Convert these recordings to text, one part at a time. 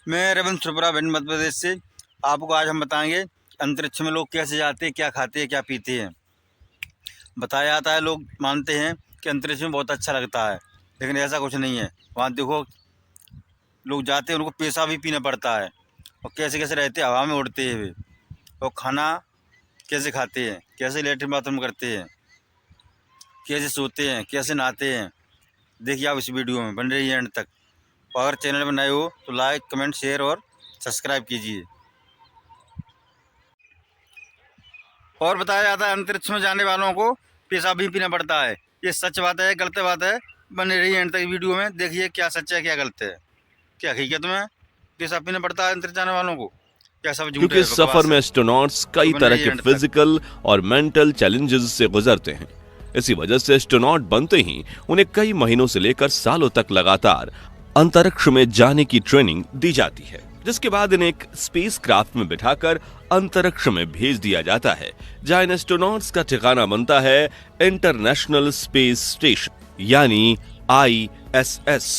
मैं रविंद्र त्रिपुरा भिंड मध्य प्रदेश से। आपको आज हम बताएंगे अंतरिक्ष में लोग कैसे जाते हैं, क्या खाते हैं, क्या पीते हैं। बताया जाता है, लोग मानते हैं कि अंतरिक्ष में बहुत अच्छा लगता है, लेकिन ऐसा कुछ नहीं है। वहाँ देखो, लोग जाते हैं, उनको पेशाब भी पीना पड़ता है। और कैसे कैसे रहते हैं, हवा में उड़ते हुए। और खाना कैसे खाते हैं, कैसे लेटरिन बाथरूम करते हैं, कैसे सोते हैं, कैसे नहाते हैं, देखिए आप इस वीडियो में। बन रही है एंड तक। और अगर चैनल में नए हो तो लाइक, कमेंट, शेयर और सब्सक्राइब कीजिए। और बताया जाता है अंतरिक्ष में जाने वालों को पेशाब भी पीना पड़ता है। ये सच बात है, गलत बात है? बने रही एंड तक वीडियो में, देखिए क्या सच है, क्या गलत है। क्या हकीकत में पेशाब पीना पड़ता है अंतरिक्ष जाने वालों को, क्या सब झूठ है, क्योंकि इस सफर में एस्ट्रोनॉट्स कई तरह के फिजिकल और मेंटल चैलेंजेस से गुजरते हैं। इसी वजह से एस्ट्रोनॉट बनते ही उन्हें कई महीनों से लेकर सालों तक लगातार अंतरिक्ष में जाने की ट्रेनिंग दी जाती है, जिसके बाद इन्हें एक स्पेस क्राफ्ट में बिठाकर अंतरिक्ष में भेज दिया जाता है, जहां इन एस्ट्रोनॉट्स का ठिकाना बनता है इंटरनेशनल स्पेस स्टेशन यानी ISS।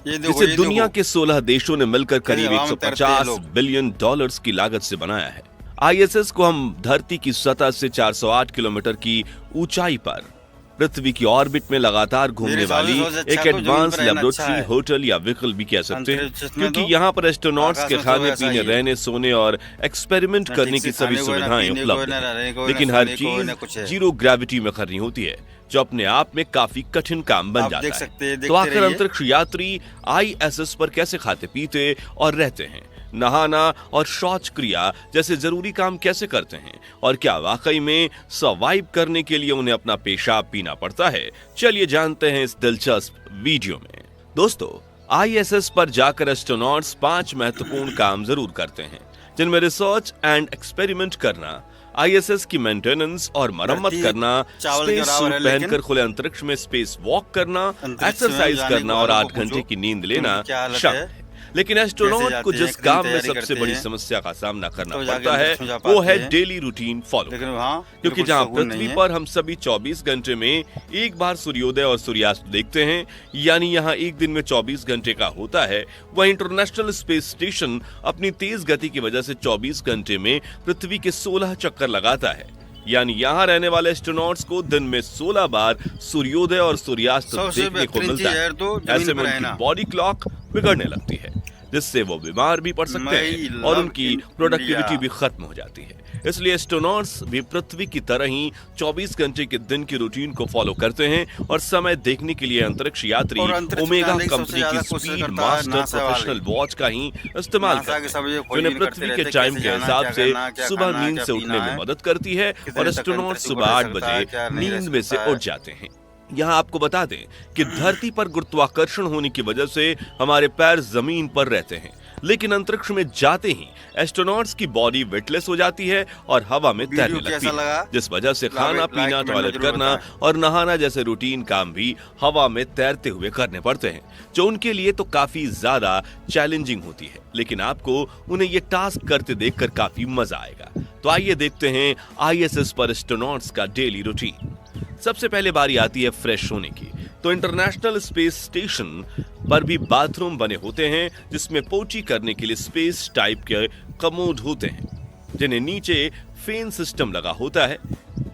इसे दुनिया के 16 देशों ने मिलकर करीब 150 बिलियन डॉलर्स की लागत से बनाया है। ISS को हम धरती की सतह से 408 किलोमीटर की ऊंचाई पर पृथ्वी की ऑर्बिट में लगातार घूमने वाली एक एडवांस लेबोरेटरी, होटल या व्हीकल भी कह सकते हैं, क्योंकि यहाँ पर एस्ट्रोनॉट्स के खाने पीने, रहने, सोने और एक्सपेरिमेंट करने की सभी सुविधाएं उपलब्ध हैं। लेकिन हर चीज जीरो ग्रेविटी में करनी होती है, जो अपने आप में काफी कठिन काम बन जाता है। तो आखिर अंतरिक्ष यात्री ISS पर कैसे खाते पीते और रहते हैं, नहाना और शौच क्रिया जैसे जरूरी काम कैसे करते हैं, और क्या वाकई में सर्वाइव करने के लिए उन्हें अपना पेशाब पीना पड़ता है? चलिए जानते हैं इस दिलचस्प वीडियो में। दोस्तों, ISS पर जाकर एस्ट्रोनॉट्स 5 महत्वपूर्ण काम जरूर करते हैं, जिनमें रिसर्च एंड एक्सपेरिमेंट करना, ISS की मेंटेनेंस और मरम्मत करना, स्पेस सूट पहनकर खुले अंतरिक्ष में स्पेस वॉक करना, एक्सरसाइज करना और 8 घंटे की नींद लेना शामिल है। लेकिन एस्ट्रोनॉट को जिस काम में सबसे बड़ी समस्या का सामना करना पड़ता है वो है डेली रूटीन फॉलो, क्योंकि जहां पृथ्वी पर हम सभी 24 घंटे में एक बार सूर्योदय और सूर्यास्त देखते हैं, यानी यहाँ एक दिन में 24 घंटे का होता है, वह इंटरनेशनल स्पेस स्टेशन अपनी तेज गति की वजह से 24 घंटे में पृथ्वी के 16 चक्कर लगाता है। यानी यहाँ रहने वाले एस्ट्रोनॉट्स को दिन में 16 बार सूर्योदय और सूर्यास्त देखने को मिलता है। ऐसे में उनकी बॉडी क्लॉक बिगड़ने लगती है, जिससे वो बीमार भी पड़ सकते हैं और उनकी प्रोडक्टिविटी भी खत्म हो जाती है। इसलिए एस्ट्रोनॉट्स भी पृथ्वी की तरह ही 24 घंटे के दिन की रूटीन को फॉलो करते हैं और समय देखने के लिए अंतरिक्ष यात्री ओमेगा कंपनी की स्पीड मास्टर प्रोफेशनल वॉच का ही इस्तेमाल करते हैं, जो उन्हें पृथ्वी के टाइम के हिसाब से सुबह नींद से उठने में मदद करती है और एस्ट्रोनॉट सुबह 8 बजे नींद में से उठ जाते हैं। यहाँ आपको बता दें कि धरती पर गुरुत्वाकर्षण होने की वजह से हमारे पैर जमीन पर रहते हैं, लेकिन अंतरिक्ष में जाते ही एस्ट्रोनॉट्स की बॉडी वेटलेस हो जाती है और हवा में तैरने लगती है, जिस वजह से खाना पीना, टॉयलेट करना और नहाना जैसे रूटीन काम भी हवा में तैरते हुए करने पड़ते हैं, जो उनके लिए तो काफी ज्यादा चैलेंजिंग होती है। लेकिन आपको उन्हें ये टास्क करते देखकर काफी मजा आएगा। तो आइए देखते हैं ISS पर एस्ट्रोनॉट्स का डेली रूटीन। सबसे पहले बारी आती है फ्रेश होने की। तो इंटरनेशनल स्पेस स्टेशन पर भी बाथरूम बने होते हैं, जिसमें पोटी करने के लिए स्पेस टाइप के कमोड होते हैं, जिन्हें नीचे फैन सिस्टम लगा होता है,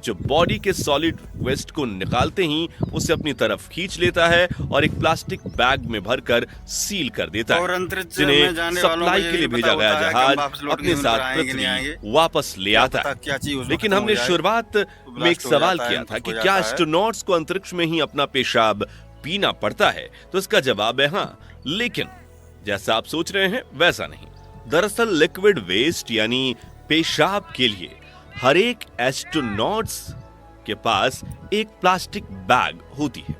जो बॉडी के सॉलिड वेस्ट को निकालते ही उसे अपनी तरफ खींच लेता है और एक प्लास्टिक बैग में भरकर सील कर देता है, जिन्हें सप्लाई के लिए भेजा गया जहाज अपने साथ पृथ्वी वापस ले आता है। लेकिन हमने शुरुआत में एक सवाल किया था कि क्या एस्ट्रोनॉट्स को अंतरिक्ष में ही अपना पेशाब पीना पड़ता है? तो इसका जवाब है हाँ, लेकिन जैसा आप सोच रहे हैं वैसा नहीं। दरअसल लिक्विड वेस्ट यानी पेशाब के लिए हर एक एस्ट्रोनॉट्स के पास एक प्लास्टिक बैग होती है।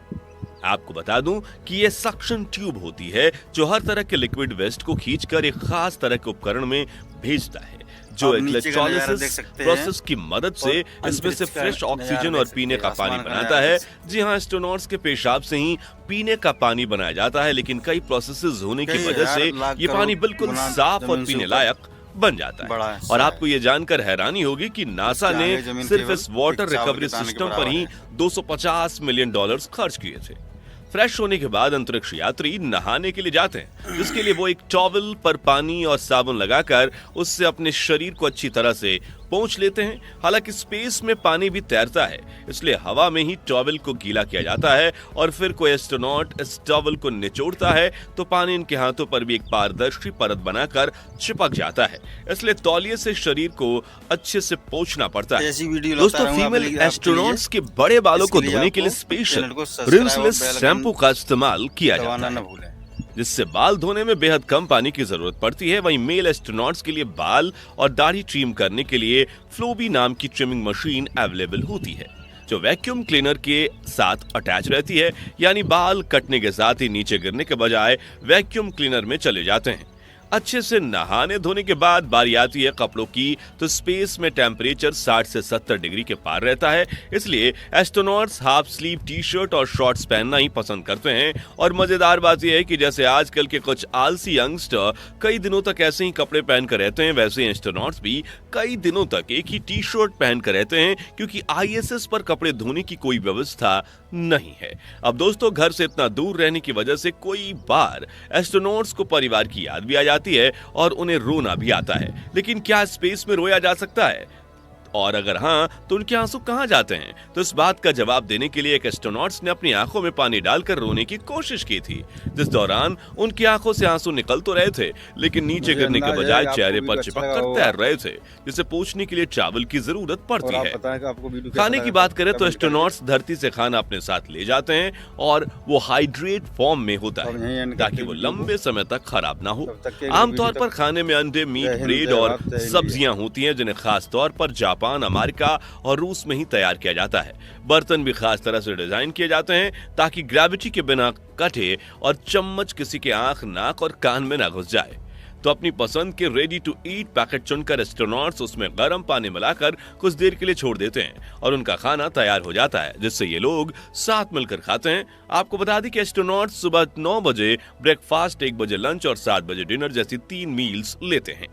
आपको बता दूं कि यह सक्शन ट्यूब होती है, जो हर तरह के लिक्विड वेस्ट को खींचकर एक खास तरह के उपकरण में भेजता है, जो इलेक्ट्रोलाइसिस प्रोसेस की मदद से इसमें से फ्रेश ऑक्सीजन और पीने का पानी बनाता है। जी हाँ, एस्ट्रोनॉट्स के पेशाब से ही पीने का पानी बनाया जाता है, लेकिन कई प्रोसेसेस होने की वजह से ये पानी बिल्कुल साफ और पीने लायक बन जाता है। और आपको ये जानकर हैरानी होगी कि नासा ने सिर्फ इस वाटर रिकवरी सिस्टम पर ही $250 मिलियन खर्च किए थे। फ्रेश होने के बाद अंतरिक्ष यात्री नहाने के लिए जाते हैं, जिसके लिए वो एक टॉवल पर पानी और साबुन लगाकर उससे अपने शरीर को अच्छी तरह से पोंछ लेते हैं। हालांकि स्पेस में पानी भी तैरता है, इसलिए हवा में ही टॉवल को गीला किया जाता है और फिर कोई एस्ट्रोनॉट इस टॉवल को निचोड़ता है तो पानी इनके हाथों पर भी एक पारदर्शी परत बनाकर चिपक जाता है, इसलिए तौलिए से शरीर को अच्छे से पोंछना पड़ता है। ऐसी वीडियो दोस्तों, फीमेल एस्ट्रोनॉट्स के बड़े बालों को धोने के लिए स्पेशल रिंसलेस शैम्पू का इस्तेमाल किया जाता है, जिससे बाल धोने में बेहद कम पानी की जरूरत पड़ती है। वहीं मेल एस्ट्रोनॉट्स के लिए बाल और दाढ़ी ट्रिम करने के लिए फ्लोबी नाम की ट्रिमिंग मशीन अवेलेबल होती है, जो वैक्यूम क्लीनर के साथ अटैच रहती है, यानी बाल कटने के साथ ही नीचे गिरने के बजाय वैक्यूम क्लीनर में चले जाते हैं। अच्छे से नहाने धोने के बाद बारी आती है कपड़ों की, तो स्पेस में टेम्परेचर 60 से 70 डिग्री के पार रहता है, इसलिए astronauts half sleeve T shirt और शॉर्ट्स पहनना ही पसंद करते हैं। और मजेदार बात यह है कि जैसे आजकल के कुछ आलसी यंगस्टर कई दिनों तक ऐसे ही कपड़े पहनकर रहते हैं, वैसे एस्ट्रोनॉट्स भी कई दिनों तक एक ही टी शर्ट पहनकर रहते हैं, क्योंकि ISS पर कपड़े धोने की कोई व्यवस्था नहीं है। अब दोस्तों, घर से इतना दूर रहने की वजह से कोई बार एस्ट्रोनॉट्स को परिवार की याद भी आ जाती है और उन्हें रोना भी आता है, लेकिन क्या स्पेस में रोया जा सकता है? और अगर हाँ, तो उनके आंसू कहां जाते हैं? तो इस बात का जवाब देने के लिए एक एस्ट्रोनॉट्स ने अपनी आंखों में पानी डालकर रोने की कोशिश की थी, जिस दौरान उनकी आंखों से आंसू निकल तो रहे थे, लेकिन नीचे गिरने के बजाय चेहरे पर चिपक कर तैर रहे थे, जिसे पोंछने के लिए टॉवल की जरूरत पड़ती है। खाने की बात करें तो एस्ट्रोनॉट्स धरती से खाना अपने साथ ले जाते हैं और वो हाइड्रेट फॉर्म में होता है, ताकि वो लंबे समय तक खराब ना हो। आमतौर पर खाने में अंडे, मीट, ब्रेड और सब्जियां होती हैं, जिन्हें खास तौर पर जापान, अमेरिका और रूस में ही तैयार किया जाता है। बर्तन भी खास तरह से डिजाइन किए जाते हैं ताकि ग्रेविटी के बिना कटे और चम्मच किसी के आंख, नाक और कान में ना घुस जाए। तो अपनी पसंद के रेडी टू ईट पैकेट चुनकर एस्ट्रोनॉट्स उसमें गर्म पानी मिलाकर कुछ देर के लिए छोड़ देते हैं और उनका खाना तैयार हो जाता है, जिससे ये लोग साथ मिलकर खाते हैं। आपको बता दें कि एस्ट्रोनॉट्स सुबह 9 बजे ब्रेकफास्ट, 1 बजे लंच और 7 बजे डिनर जैसी 3 मील्स लेते हैं।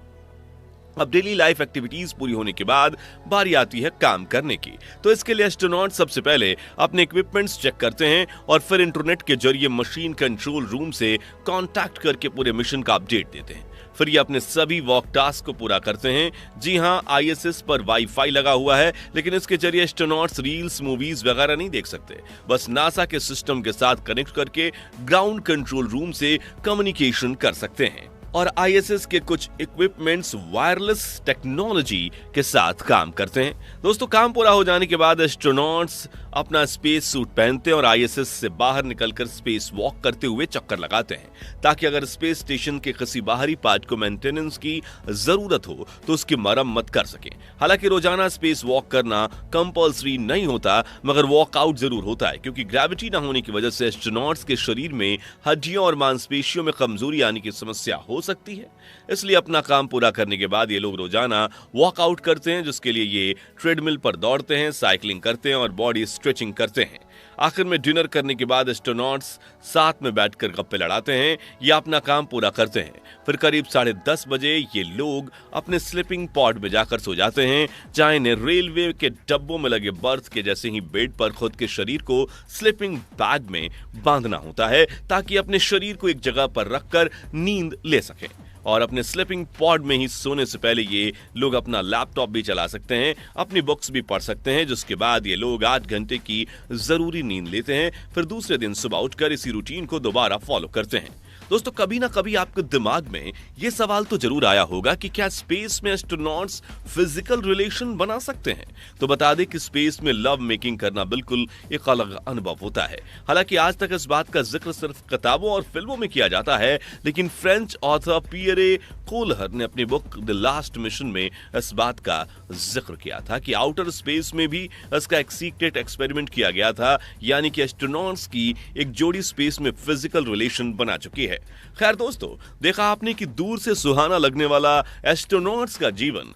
अब डेली लाइफ एक्टिविटीज पूरी होने के बाद बारी आती है काम करने की, तो इसके लिए एस्ट्रोनॉट सबसे पहले अपने इक्विपमेंट्स चेक करते हैं और फिर इंटरनेट के जरिए मशीन कंट्रोल रूम से कांटेक्ट करके पूरे मिशन का अपडेट देते हैं। फिर ये अपने सभी वॉक टास्क को पूरा करते हैं। जी हां, ISS पर वाईफाई लगा हुआ है, लेकिन इसके जरिए एस्ट्रोनॉट्स रील्स, मूवीज वगैरह नहीं देख सकते। बस नासा के सिस्टम के साथ कनेक्ट करके ग्राउंड कंट्रोल रूम से कम्युनिकेशन कर सकते हैं। और ISS के कुछ इक्विपमेंट्स वायरलेस टेक्नोलॉजी के साथ काम करते हैं। दोस्तों, काम पूरा हो जाने के बाद एस्ट्रोनॉट्स अपना स्पेस सूट पहनते हैं और ISS से बाहर निकलकर स्पेस वॉक करते हुए चक्कर लगाते हैं, ताकि अगर स्पेस स्टेशन के किसी बाहरी पार्ट को मेंटेनेंस की जरूरत हो तो उसकी मरम्मत कर सकें। हालांकि रोजाना स्पेस वॉक करना कंपल्सरी नहीं होता, मगर वॉकआउट जरूर होता है, क्योंकि ग्रेविटी न होने की वजह से एस्ट्रोनॉट्स के शरीर में हड्डियों और मांसपेशियों में कमजोरी आने की समस्या हो सकती है। इसलिए अपना काम पूरा करने के बाद ये लोग रोजाना वॉकआउट करते हैं, जिसके लिए ये ट्रेडमिल पर दौड़ते हैं, साइकिलिंग करते हैं और बॉडी स्ट्रेचिंग करते हैं। आखिर में डिनर करने के बाद एस्ट्रोनॉट्स साथ में बैठकर गप्पे लड़ाते हैं या अपना काम पूरा करते हैं। फिर करीब 10:30 बजे ये लोग अपने स्लीपिंग पॉड में जाकर सो जाते हैं, जहां इन्हें रेलवे के डब्बों में लगे बर्थ के जैसे ही बेड पर खुद के शरीर को स्लीपिंग बैग में बांधना होता है, ताकि अपने शरीर को एक जगह पर रखकर नींद ले सकें। और अपने स्लीपिंग पॉड में ही सोने से पहले ये लोग अपना लैपटॉप भी चला सकते हैं, अपनी बुक्स भी पढ़ सकते हैं, जिसके बाद ये लोग 8 घंटे की जरूरी नींद लेते हैं। फिर दूसरे दिन सुबह उठकर इसी रूटीन को दोबारा फॉलो करते हैं। दोस्तों, कभी ना कभी आपके दिमाग में ये सवाल तो जरूर आया होगा कि क्या स्पेस में एस्ट्रोनॉट्स फिजिकल रिलेशन बना सकते हैं? तो बता दें कि स्पेस में लव मेकिंग करना बिल्कुल एक अलग अनुभव होता है। हालांकि आज तक इस बात का जिक्र सिर्फ किताबों और फिल्मों में किया जाता है, लेकिन फ्रेंच ऑथर पियरे कोलहर ने अपनी बुक द लास्ट मिशन में इस बात का जिक्र किया था कि आउटर स्पेस में भी इसका एक सीक्रेट एक्सपेरिमेंट किया गया था, यानी कि एस्ट्रोनॉट्स की एक जोड़ी स्पेस में फिजिकल रिलेशन बना चुकी है। खैर दोस्तों, देखा आपने कि दूर से सुहाना लगने वाला एस्ट्रोनॉट्स का जीवन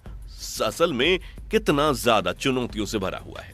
असल में कितना ज्यादा चुनौतियों से भरा हुआ है।